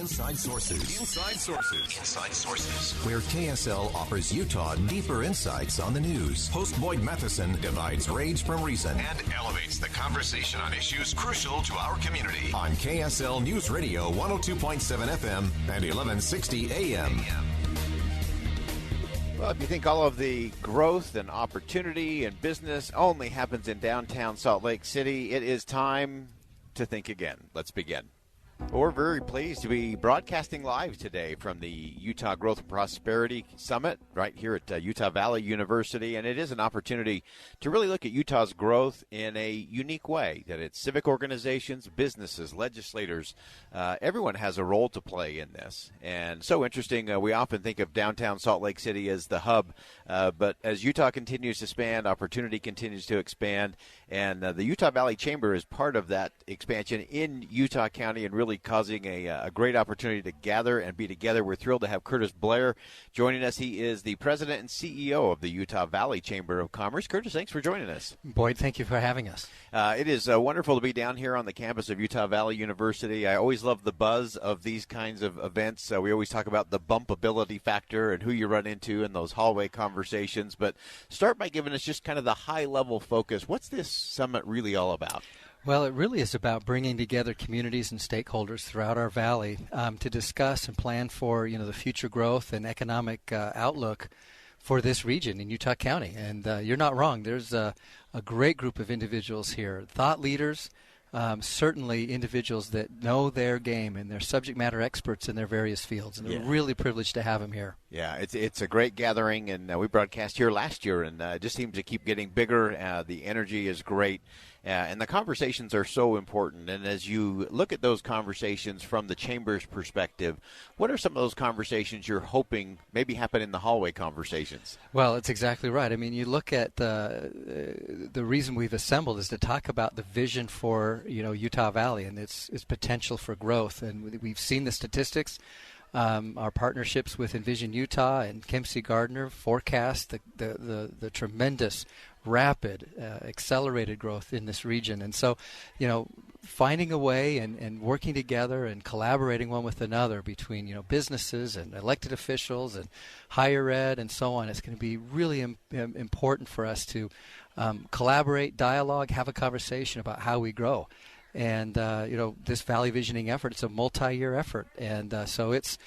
Inside Sources. Inside Sources. Inside Sources. Where KSL offers Utah deeper insights on the news. Host Boyd Matheson divides rage from reason And elevates the conversation on issues crucial to our community. on KSL News Radio 102.7 FM and 1160 AM. Well, if you think all of the growth and opportunity and business only happens in downtown Salt Lake City, it is time to think again. Let's begin. We're very pleased to be broadcasting live today from the Utah Growth and Prosperity Summit right here at Utah Valley University, and it is an opportunity to really look at Utah's growth in a unique way, that it's civic organizations, businesses, legislators, everyone has a role to play in this. And so interesting, we often think of downtown Salt Lake City as the hub, but as Utah continues to expand, opportunity continues to expand, and the Utah Valley Chamber is part of that expansion in Utah County and really causing a great opportunity to gather and be together. We're thrilled to have Curtis Blair joining us. He is the president and CEO of the Utah Valley Chamber of Commerce. Curtis, thanks for joining us. Boyd, thank you for having us. It is wonderful to be down here on the campus of Utah Valley University. I always love the buzz of these kinds of events. We always talk about the bumpability factor and who you run into in those hallway conversations. But start by giving us just kind of the high-level focus. What's this summit really all about? Well, it really is about bringing together communities and stakeholders throughout our valley to discuss and plan for, the future growth and economic outlook for this region in Utah County. And you're not wrong. There's a great group of individuals here, thought leaders, certainly individuals that know their game and they're subject matter experts in their various fields. And we're really privileged to have them here. Yeah, it's a great gathering, and we broadcast here last year, and it just seems to keep getting bigger. The energy is great. And the conversations are so important. And as you look at those conversations from the Chamber's perspective, what are some of those conversations you're hoping maybe happen in the hallway conversations? Well, it's exactly right. I mean, you look at the reason we've assembled is to talk about the vision for, Utah Valley and its potential for growth. And we've seen the statistics. Our partnerships with Envision Utah and Kempsey Gardner forecast the tremendous, rapid, accelerated growth in this region. And so, finding a way and working together and collaborating one with another between, businesses and elected officials and higher ed and so on, it's going to be really important for us to collaborate, dialogue, have a conversation about how we grow. And, this Valley Visioning effort, it's a multi-year effort. And so it's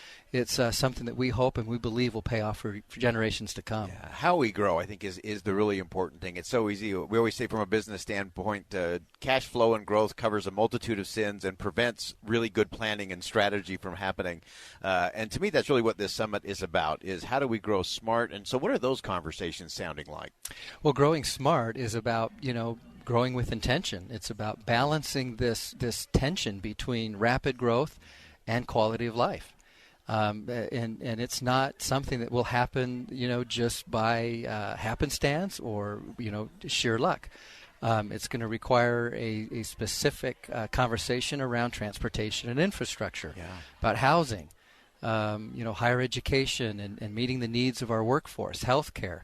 something that we hope and we believe will pay off for generations to come. Yeah, how we grow, I think, is the really important thing. It's so easy. We always say from a business standpoint, cash flow and growth covers a multitude of sins and prevents really good planning and strategy from happening. And to me, that's really what this summit is about, is how do we grow smart? And so what are those conversations sounding like? Well, growing smart is about, growing with intention. It's about balancing this tension between rapid growth and quality of life. And it's not something that will happen, just by happenstance or, sheer luck. It's going to require a specific conversation around transportation and infrastructure, about housing, higher education and meeting the needs of our workforce, healthcare.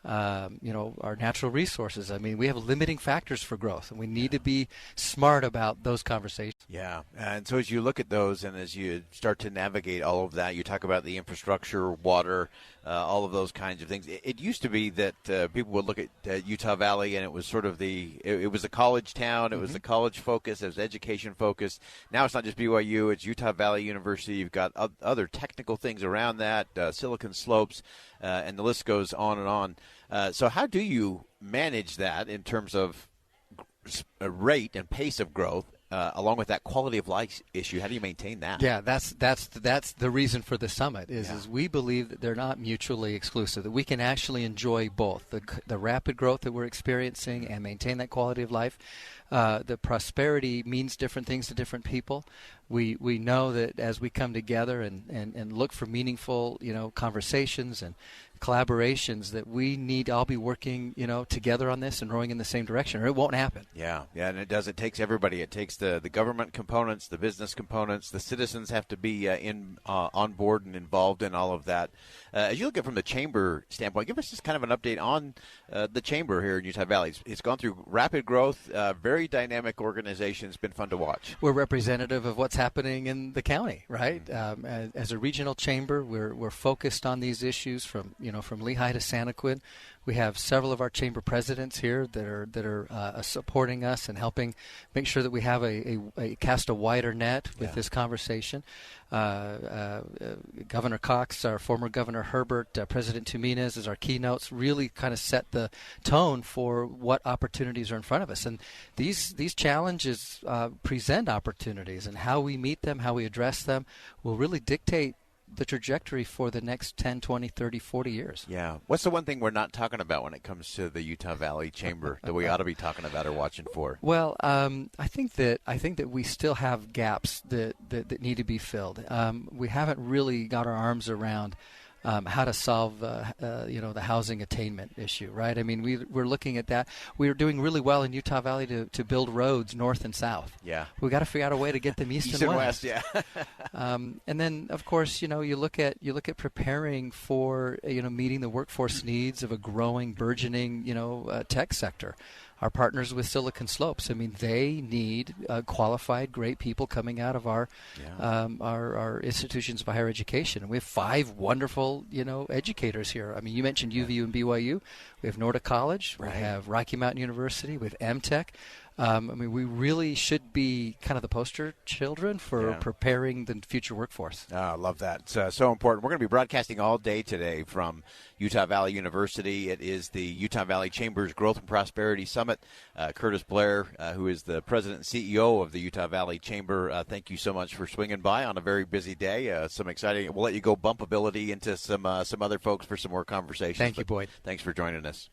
Our natural resources. I mean, we have limiting factors for growth, and we need to be smart about those conversations. Yeah, and so as you look at those and as you start to navigate all of that, you talk about the infrastructure, water, all of those kinds of things. It used to be that people would look at Utah Valley, and it was sort of it was a college town. It was the college focus. It was education focused. Now it's not just BYU. It's Utah Valley University. You've got other technical things around that, Silicon Slopes, and the list goes on and on. So how do you manage that in terms of rate and pace of growth, along with that quality of life issue? How do you maintain that? Yeah, that's the reason for the summit is we believe that they're not mutually exclusive, that we can actually enjoy both the rapid growth that we're experiencing and maintain that quality of life. The prosperity means different things to different people. We know that as we come together and look for meaningful, conversations and collaborations that we need to all be working, together on this and rowing in the same direction, or it won't happen. Yeah, and it does. It takes everybody. It takes the government components, the business components. The citizens have to be on board and involved in all of that. As you look at it from the chamber standpoint, give us just kind of an update on the chamber here in Utah Valley. It's gone through rapid growth, very dynamic organization. It's been fun to watch. We're representative of what's happening in the county, right? As a regional chamber, we're focused on these issues from Lehigh to Santaquin. We have several of our chamber presidents here that are supporting us and helping make sure that we have a cast a wider net with this conversation. Governor Cox, our former Governor Herbert, President Tuminez as our keynotes really kind of set the tone for what opportunities are in front of us. And these challenges present opportunities, and how we meet them, how we address them will really dictate the trajectory for the next 10, 20, 30, 40 years. Yeah. What's the one thing we're not talking about when it comes to the Utah Valley Chamber that we ought to be talking about or watching for? Well, I think that we still have gaps that need to be filled. We haven't really got our arms around how to solve the housing attainment issue, right? I mean, we're looking at that. We're doing really well in Utah Valley to build roads north and south. Yeah, we got to figure out a way to get them east and west. Yeah. And then, of course, you look at preparing for meeting the workforce needs of a growing, burgeoning tech sector. Our partners with Silicon Slopes, I mean, they need qualified, great people coming out of our institutions of higher education. And we have 5 wonderful, educators here. I mean, you mentioned UVU and BYU. We have Norda College. We have Rocky Mountain University. We have MTech. I mean, we really should be kind of the poster children for preparing the future workforce. I love that. It's so important. We're going to be broadcasting all day today from Utah Valley University. It is the Utah Valley Chamber's Growth and Prosperity Summit. Curtis Blair, who is the president and CEO of the Utah Valley Chamber, thank you so much for swinging by on a very busy day. Some exciting. We'll let you go bumpability into some other folks for some more conversations. Thank you, Boyd. Thanks for joining us.